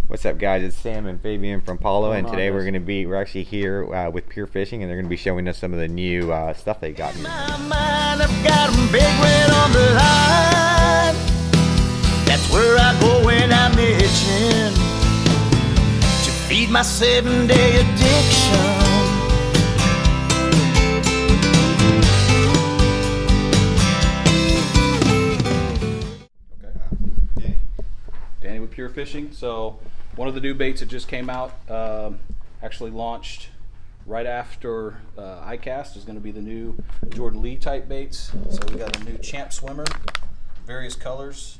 What's up, guys? It's Sam and Fabian from Palo, and today we're actually here with Pure Fishing, and they're going to be showing us some of the new stuff they got here. I've got 'em big red on the line. That's where I go when I'm itching to feed my 7-day addiction. Danny with Pure Fishing. So one of the new baits that just came out, actually launched right after ICAST, is going to be the new Jordan Lee type baits. So we got a new Champ Swimmer, various colors.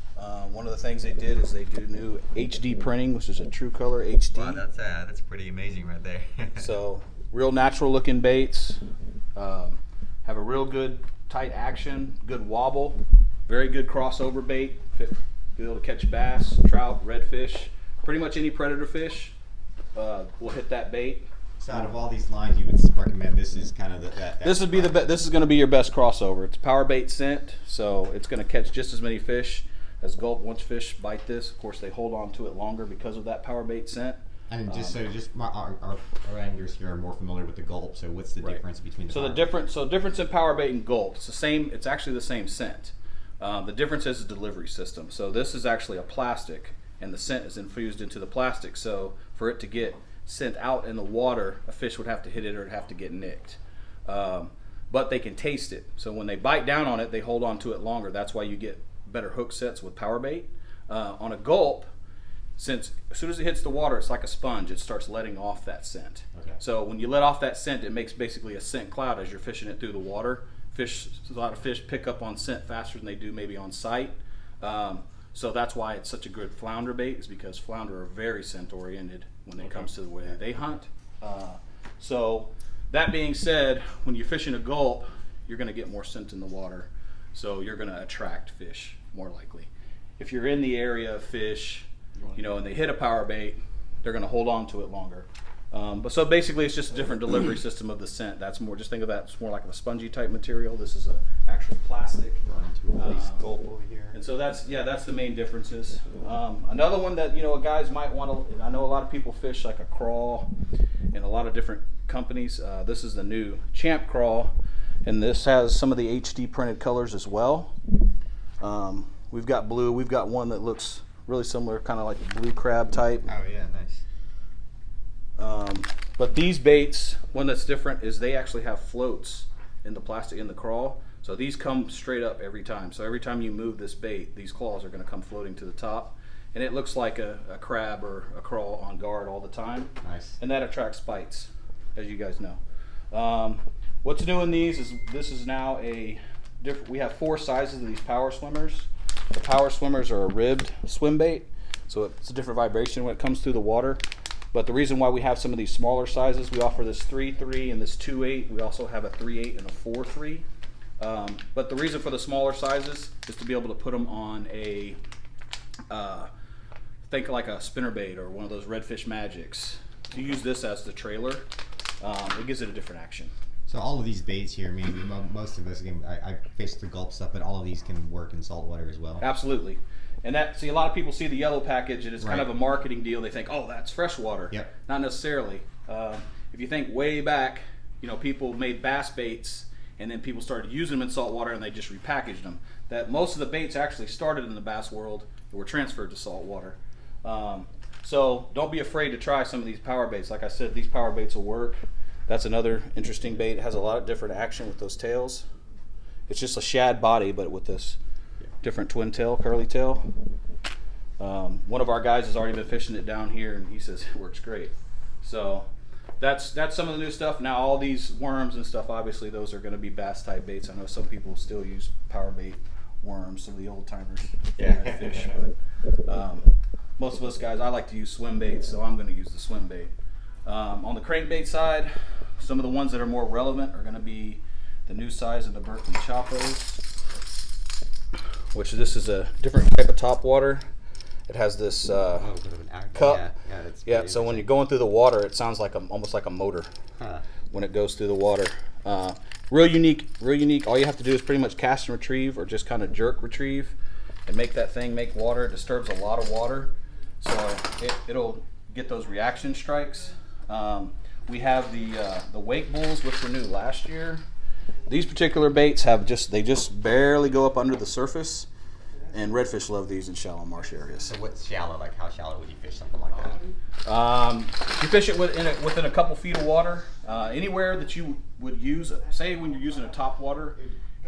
One of the things they did is they do new HD printing, which is a true color HD. Wow, that's pretty amazing right there. So real natural looking baits, have a real good tight action, good wobble, very good crossover bait. Be able to catch bass, trout, redfish, pretty much any predator fish will hit that bait. So out of all these lines, you would recommend this is kind of This would be this is going to be your best crossover. It's power bait scent, so it's going to catch just as many fish as gulp. Once fish bite this, of course they hold on to it longer because of that power bait scent. And our anglers here are more familiar with the gulp. So what's the difference between the? So difference in power bait and gulp. It's the same. It's actually the same scent. The difference is the delivery system. So this is actually a plastic, and the scent is infused into the plastic. So for it to get sent out in the water, a fish would have to hit it or it'd have to get nicked. But they can taste it. So when they bite down on it, they hold on to it longer. That's why you get better hook sets with power bait. On a gulp, since as soon as it hits the water, it's like a sponge. It starts letting off that scent. Okay. So when you let off that scent, it makes basically a scent cloud as you're fishing it through the water. A lot of fish pick up on scent faster than they do maybe on sight. So that's why it's such a good flounder bait, is because flounder are very scent oriented when it comes to the way they hunt. So that being said, when you're fishing a gulp, you're going to get more scent in the water. So you're going to attract fish more likely. If you're in the area of fish, and they hit a power bait, they're going to hold on to it longer. But so basically it's just a different delivery system of the scent. That's more, just think of that, it's more like a spongy type material. This is a actual plastic. Gulp over here. And so that's the main differences. Another one that, guys might want to, I know a lot of people fish like a crawl in a lot of different companies. This is the new Champ Crawl, and this has some of the HD printed colors as well. We've got blue, we've got one that looks really similar, kind of like a blue crab type. Oh yeah, nice. But these baits, one that's different is they actually have floats in the plastic in the crawl. So these come straight up every time. So every time you move this bait, these claws are going to come floating to the top. And it looks like a crab or a crawl on guard all the time. Nice. And that attracts bites, as you guys know. What's new in these is this is now we have 4 sizes of these power swimmers. The power swimmers are a ribbed swim bait. So it's a different vibration when it comes through the water. But the reason why we have some of these smaller sizes, we offer this 3.3 and this 2.8. We also have a 3.8 and a 4.3. But the reason for the smaller sizes is to be able to put them on a, think like a spinnerbait or one of those redfish magics. To use this as the trailer, it gives it a different action. So all of these baits here, I mean, most of us, again, I fish the gulp stuff, but all of these can work in saltwater as well. Absolutely. And a lot of people see the yellow package and it's kind of a marketing deal. They think, oh, that's freshwater. Yep. Not necessarily. If you think way back, people made bass baits and then people started using them in saltwater and they just repackaged them. That most of the baits actually started in the bass world and were transferred to saltwater. So don't be afraid to try some of these power baits. Like I said, these power baits will work. That's another interesting bait. It has a lot of different action with those tails. It's just a shad body, but with this different twin tail, curly tail. One of our guys has already been fishing it down here, and he says it works great. So that's some of the new stuff. Now all these worms and stuff, obviously those are going to be bass type baits. I know some people still use power bait worms, some of the old timers fish, but most of us guys, I like to use swim baits, so I'm going to use the swim bait. On the crankbait side, some of the ones that are more relevant are going to be the new size of the Berkeley Chapos, which this is a different type of topwater. It has this cup. Yeah, so when you're going through the water, it sounds like almost like a motor when it goes through the water. Real unique. All you have to do is pretty much cast and retrieve, or just kind of jerk retrieve and make that thing make water. It disturbs a lot of water. so it'll get those reaction strikes. We have the wake bulls, which were new last year. These particular baits they just barely go up under the surface, and redfish love these in shallow marsh areas. So what's shallow? Like how shallow would you fish something like that? You fish it within a couple feet of water. Anywhere that you would use, say when you're using a top water,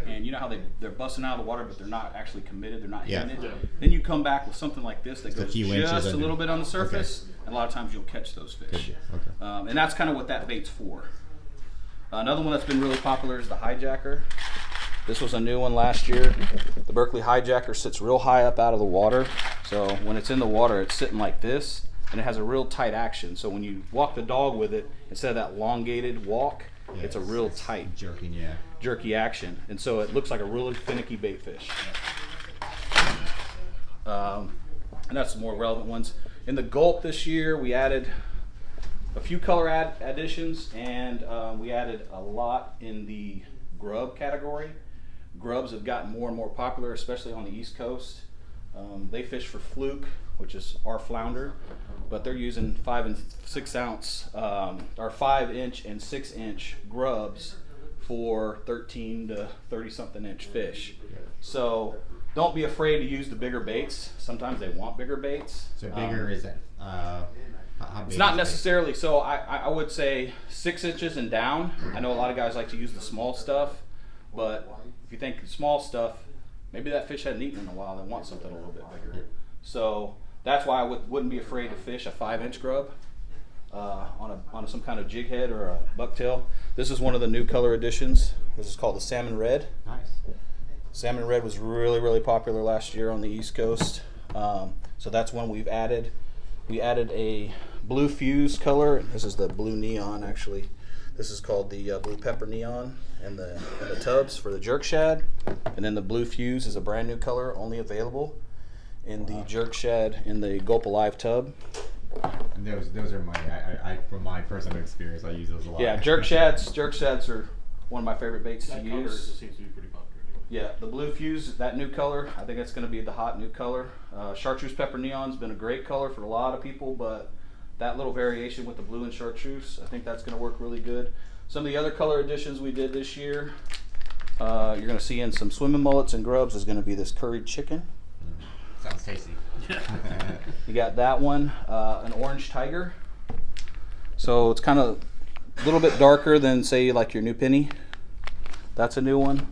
and you know how they're busting out of the water, but they're not actually committed, they're not hitting it. Then you come back with something like this that goes just a little bit on the surface, and a lot of times you'll catch those fish. And that's kind of what that bait's for. Another one that's been really popular is the Hijacker. This was a new one last year. The Berkeley Hijacker sits real high up out of the water, so when it's in the water, it's sitting like this, and it has a real tight action. So when you walk the dog with it, instead of that elongated walk, it's a real tight, jerky action, and so it looks like a really finicky bait fish. And that's the more relevant ones. In the gulp this year, we added a few color additions, and we added a lot in the grub category. Grubs have gotten more and more popular, especially on the East Coast. They fish for fluke, which is our flounder, but they're using 5 and 6 ounce, or 5-inch and 6-inch grubs for 13 to 30-something inch fish. So don't be afraid to use the bigger baits. Sometimes they want bigger baits. So bigger is it? How big it's not necessarily. So I would say 6 inches and down. I know a lot of guys like to use the small stuff, but if you think small stuff, maybe that fish hadn't eaten in a while. They want something a little bit bigger. So that's why I wouldn't be afraid to fish a 5-inch grub on some kind of jig head or a bucktail. This is one of the new color additions. This is called the Salmon Red. Nice. Salmon Red was really popular last year on the East Coast. So that's one we've added. We added a blue fuse color. This is the blue neon, actually. This is called the blue pepper neon in the tubs for the jerk shad. And then the blue fuse is a brand new color, only available in the jerk shad in the Gulp Alive tub. And those are my, from my personal experience, I use those a lot. Yeah, jerk shads are one of my favorite baits to use. Color just seems to be pretty popular. Yeah, the blue fuse, that new color, I think that's going to be the hot new color. Chartreuse pepper neon's been a great color for a lot of people, but that little variation with the blue and chartreuse, I think that's going to work really good. Some of the other color additions we did this year, you're going to see in some swimming mullets and grubs, is going to be this curried chicken. Sounds tasty. You got that one, an orange tiger. So it's kind of a little bit darker than, say, like your new penny. That's a new one.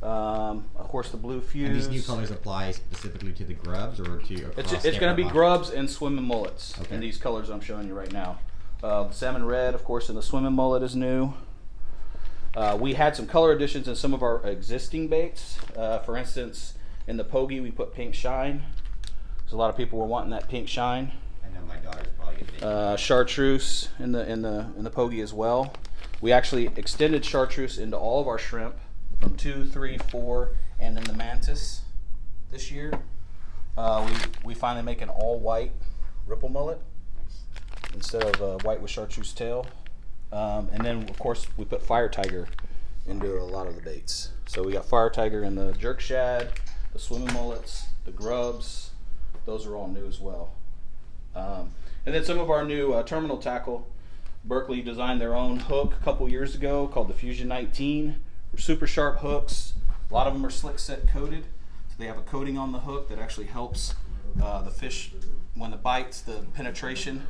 Of course, the blue fuse. And these new colors apply specifically to the grubs or to across? It's going to be grubs and swimming mullets in these colors I'm showing you right now. The Salmon Red, of course, and the swimming mullet is new. We had some color additions in some of our existing baits. For instance, in the Pogie, we put pink shine. So a lot of people were wanting that pink shine. I know my daughter's probably getting Chartreuse in the Pogie as well. We actually extended chartreuse into all of our shrimp from 2, 3, 4, and in the mantis this year. We finally make an all white ripple mullet instead of white with chartreuse tail. And then of course we put fire tiger into a lot of the baits. So we got fire tiger in the jerk shad, the swimming mullets, the grubs. Those are all new as well. And then some of our new terminal tackle. Berkeley designed their own hook a couple years ago called the Fusion 19. Super sharp hooks. A lot of them are slick set coated. So they have a coating on the hook that actually helps the fish, when it bites, the penetration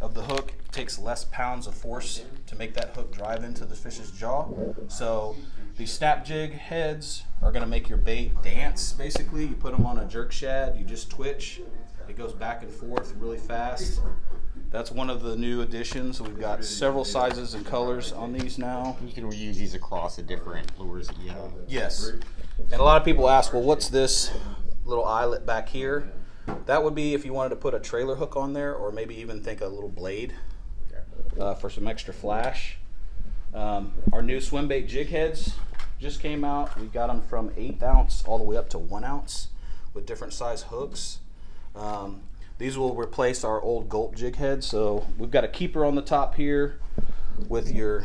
of the hook takes less pounds of force to make that hook drive into the fish's jaw. So these snap jig heads are going to make your bait dance, basically. You put them on a jerk shad, you just twitch. It goes back and forth really fast. That's one of the new additions. We've got several sizes and colors on these now. You can reuse these across the different lures that you have. Yes. And a lot of people ask, well, what's this little eyelet back here? That would be if you wanted to put a trailer hook on there, or maybe even think a little blade for some extra flash. Our new swim bait jig heads just came out. We got them from 1/8 ounce all the way up to 1 ounce with different size hooks. These will replace our old gulp jig heads. So we've got a keeper on the top here with your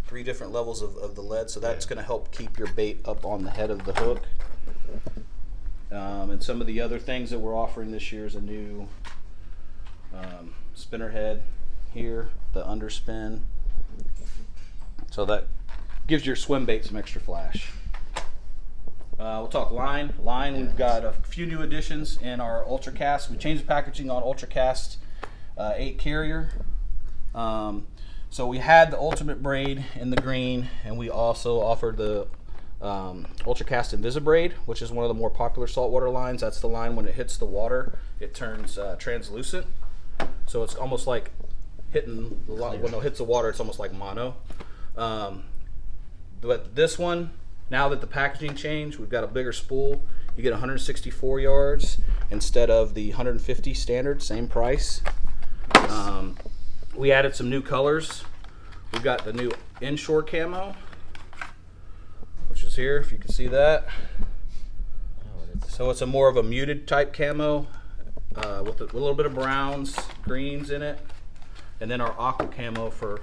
3 different levels of the lead. So that's going to help keep your bait up on the head of the hook. And some of the other things that we're offering this year is a new spinner head here, the underspin. So that gives your swim bait some extra flash. We'll talk line. We've got a few new additions in our Ultracast. We changed the packaging on Ultracast 8 carrier. So we had the Ultimate Braid in the green, and we also offered the Ultracast Invisi Braid, which is one of the more popular saltwater lines. That's the line when it hits the water, it turns translucent. So it's almost like hitting the line. When it hits the water, it's almost like mono. But this one, now that the packaging changed, we've got a bigger spool. You get 164 yards instead of the 150 standard, same price. We added some new colors. We've got the new Inshore Camo, which is here, if you can see that. So it's a more of a muted type camo with a little bit of browns, greens in it. And then our aqua camo for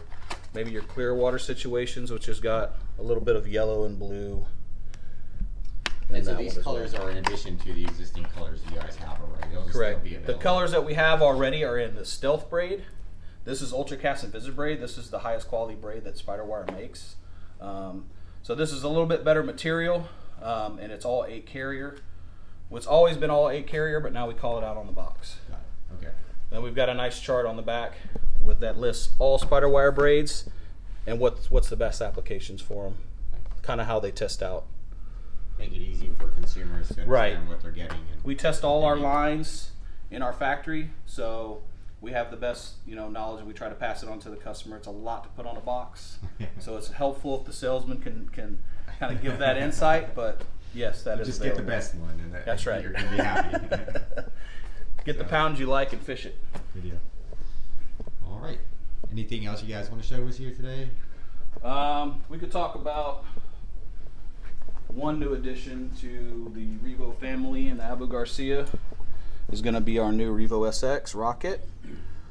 maybe your clear water situations, which has got a little bit of yellow and blue. And so these colors are in addition to the existing colors you guys have already. Those correct. Still be the colors that we have already are in the Stealth Braid. This is Ultracast Invisi Braid. This is the highest quality braid that Spiderwire makes. So this is a little bit better material, and it's all 8 carrier. It's always been all 8 carrier, but now we call it out on the box. Got it. Okay. Then we've got a nice chart on the back with that lists all Spiderwire braids and what's the best applications for them, kind of how they test out. Make it easy for consumers to understand what they're getting. And we test all our lines in our factory, so we have the best knowledge, and we try to pass it on to the customer. It's a lot to put on a box, so it's helpful if the salesman can kind of give that insight. But yes, that is just available. Get the best one, and that's right. You're going to be happy. Get the pounds you like and fish it. Good deal. All right. Anything else you guys want to show us here today? We could talk about one new addition to the Revo family in the Abu Garcia is going to be our new Revo Sx Rocket.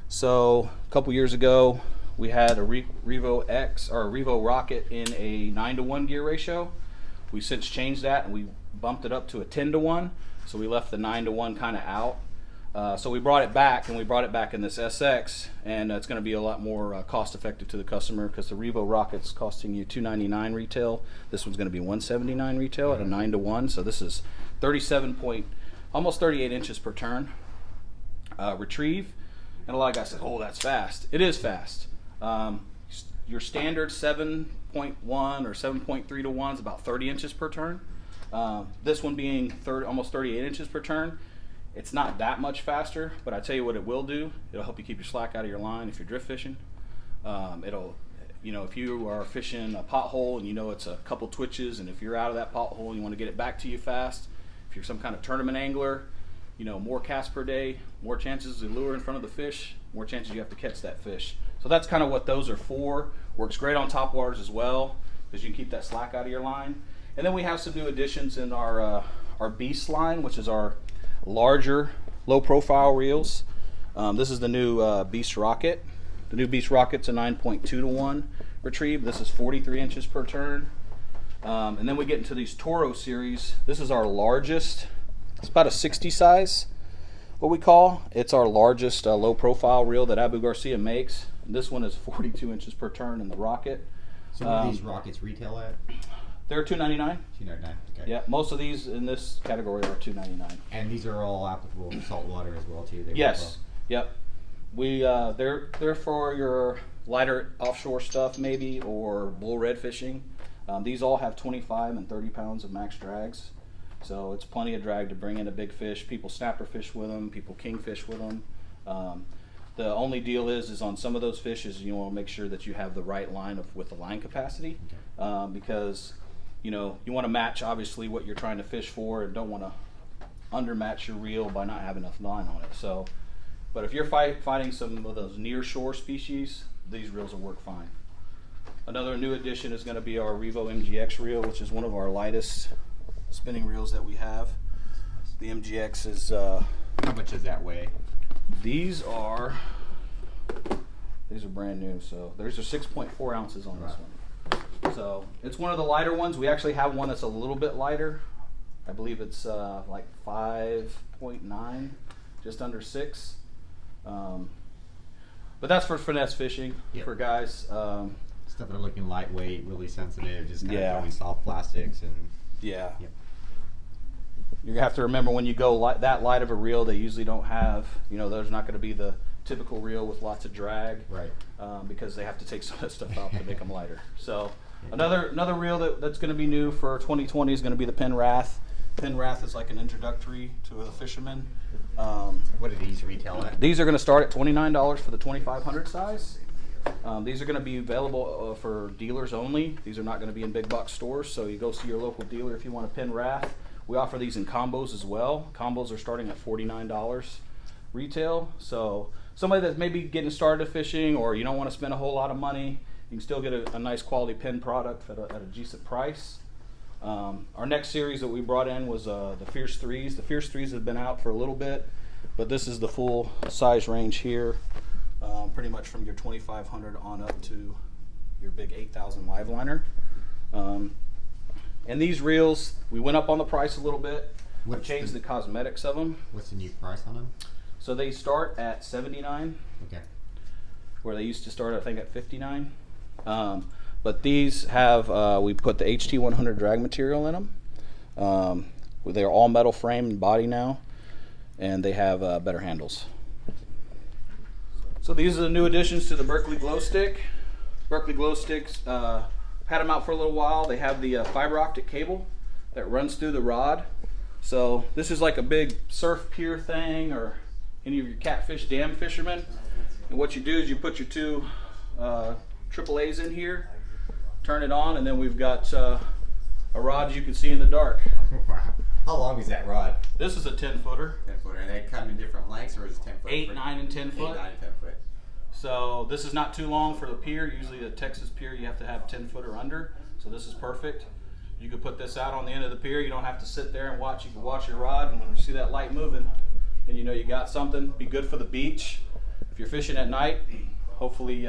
So a couple years ago, we had a Revo Rocket in a 9-to-1 gear ratio. We since changed that and we bumped it up to a 10-to-1. So we left the 9-to-1 kind of out. So we brought it back, and we brought it back in this SX, and it's going to be a lot more cost effective to the customer because the Revo Rocket's costing you $299 retail. This one's going to be $179 retail at a 9-to-1. So this is almost 38 inches per turn retrieve. And a lot of guys say, "Oh, that's fast." It is fast. Your standard 7.1 or 7.3 to 1 is about 30 inches per turn. This one being almost 38 inches per turn. It's not that much faster, but I tell you what it will do. It'll help you keep your slack out of your line if you're drift fishing. If you are fishing a pothole and it's a couple twitches, and if you're out of that pothole, you want to get it back to you fast. If you're some kind of tournament angler, more casts per day, more chances to lure in front of the fish, more chances you have to catch that fish. So that's kind of what those are for. Works great on top waters as well, because you can keep that slack out of your line. And then we have some new additions in our Beast line, which is our larger low profile reels. This is the new Beast Rocket. The new Beast Rocket's a 9.2 to 1 retrieve. This is 43 inches per turn. And then we get into these Toro series. This is our largest. It's about a 60 size, what we call. It's our largest low profile reel that Abu Garcia makes. This one is 42 inches per turn in the Rocket. So what do these Rockets retail at? They're $299. $299. Okay. Yeah, most of these in this category are $299. And these are all applicable to saltwater as well too. Yes. Yep. We they're for your lighter offshore stuff maybe, or bull red fishing. These all have 25 and 30 pounds of max drags, so it's plenty of drag to bring in a big fish. People snapper fish with them. People kingfish with them. The only deal is on some of those fishes you want to make sure that you have the right line with the line capacity, because you want to match obviously what you're trying to fish for, and don't want to undermatch your reel by not having enough line on it. So, but if you're fighting some of those near shore species, these reels will work fine. Another new addition is going to be our Revo Mgx Reel, which is one of our lightest spinning reels that we have. The MGX is how much does that weigh? These are brand new, so there's a 6.4 ounces on this one. So it's one of the lighter ones. We actually have one that's a little bit lighter. I believe it's like 5.9, just under 6. But that's for finesse fishing for guys. Stuff that are looking lightweight, really sensitive, just kind of Yeah. throwing soft plastics and Yeah. Yep. You have to remember when you go that light of a reel, they usually don't have, you know, there's not going to be the typical reel with lots of drag, right? Because they have to take some of that stuff out to make them lighter. So another reel that's going to be new for 2020 is going to be the Pen Wrath. Pen Wrath is like an introductory to a fisherman. What do these retail at? These are going to start at $29 for the 2500 size. These are going to be available for dealers only. These are not going to be in big box stores, so you go see your local dealer if you want a Pen Wrath. We offer these in combos as well. Combos are starting at $49 retail. So somebody that's maybe getting started fishing, or you don't want to spend a whole lot of money, you can still get a nice quality Pen product at a decent price. Our next series that we brought in was the Fierce 3s. The Fierce 3s have been out for a little bit, but this is the full size range here, pretty much from your 2500 on up to your big 8000 live liner. And these reels, we went up on the price a little bit. We changed the cosmetics of them. What's the new price on them? So they start at $79. Okay. Where they used to start, I think, at $59. But these have, we put the HT100 drag material in them. They're all metal frame and body now, and they have better handles. So these are the new additions to the Berkeley glow stick. Berkeley glow sticks, had them out for a little while. They have the fiber optic cable that runs through the rod. So this is like a big surf pier thing, or any of your catfish dam fishermen. And what you do is you put your two AAAs in here, turn it on, and then we've got a rod you can see in the dark. Wow. How long is that rod? This is a 10-footer. 10-footer. And they come in different lengths, or is it 10 foot? 8, 9, and 10 foot. 8, 9, and 10 foot. So this is not too long for the pier. Usually the Texas pier you have to have 10 foot or under. So this is perfect. You could put this out on the end of the pier. You don't have to sit there and watch. You can watch your rod, and when you see that light moving, then you know you got something. Be good for the beach. If you're fishing at night, hopefully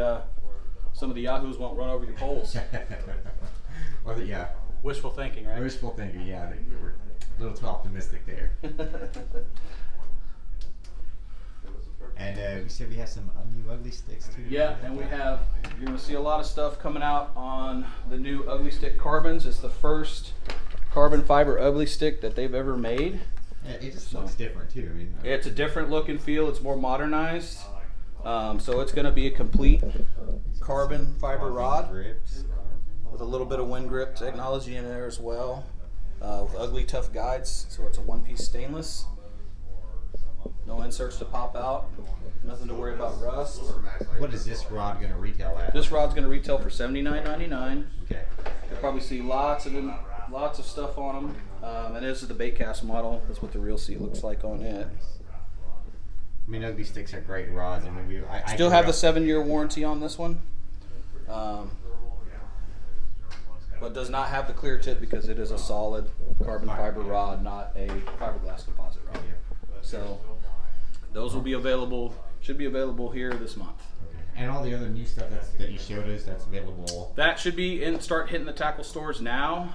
some of the yahoos won't run over your poles. Well, yeah. Wishful thinking, right? Wishful thinking, yeah. We're a little too optimistic there. And we said we have some new ugly sticks too. Yeah, and we have, you're going to see a lot of stuff coming out on the new ugly stick carbons. It's the first carbon fiber ugly stick that they've ever made. Yeah, it just looks different too. I mean, it's a different look and feel. It's more modernized. So it's going to be a complete carbon fiber rod with a little bit of wind grip technology in there as well, with ugly tough guides. So it's a one-piece stainless. No inserts to pop out. Nothing to worry about rust. What is this rod going to retail at? This rod's going to retail for $79.99. Okay. You'll probably see lots of stuff on them. And this is the bait cast model. That's what the reel seat looks like on it. I mean, ugly sticks are great rods. I mean, I still have the 7-year warranty on this one, but does not have the clear tip because it is a solid carbon fiber rod, not a fiberglass composite rod. So those will be available. Should be available here this month. And all the other new stuff that you showed us, that's available. That should be start hitting the tackle stores now.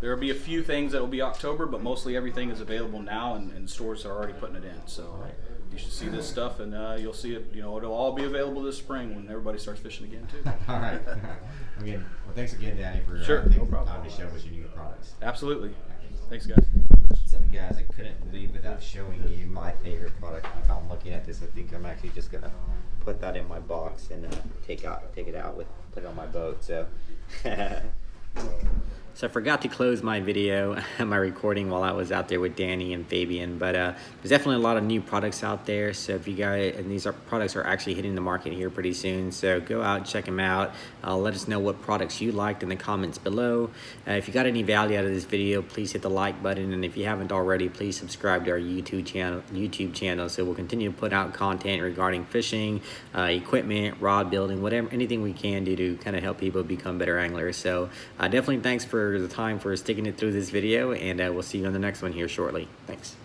There will be a few things that will be October, but mostly everything is available now, and stores are already putting it in. So you should see this stuff, and you'll see it. You know, it'll all be available this spring when everybody starts fishing again too. All right. Again, well, thanks again, Danny, for taking the time to show us your new products. Absolutely. Thanks, guys. So, guys, I couldn't leave without showing you my favorite product. If I'm looking at this, I think I'm actually just gonna put that in my box and take it out put it on my boat. So. So I forgot to close my video, my recording while I was out there with Danny and Fabian, but there's definitely a lot of new products out there. So if you guys, and these products are actually hitting the market here pretty soon. So go out and check them out. Let us know what products you liked in the comments below. If you got any value out of this video, please hit the like button. And if you haven't already, please subscribe to our YouTube channel. So we'll continue to put out content regarding fishing, equipment, rod building, whatever, anything we can do to kind of help people become better anglers. So definitely thanks for the time for sticking it through this video, and we'll see you on the next one here shortly. Thanks.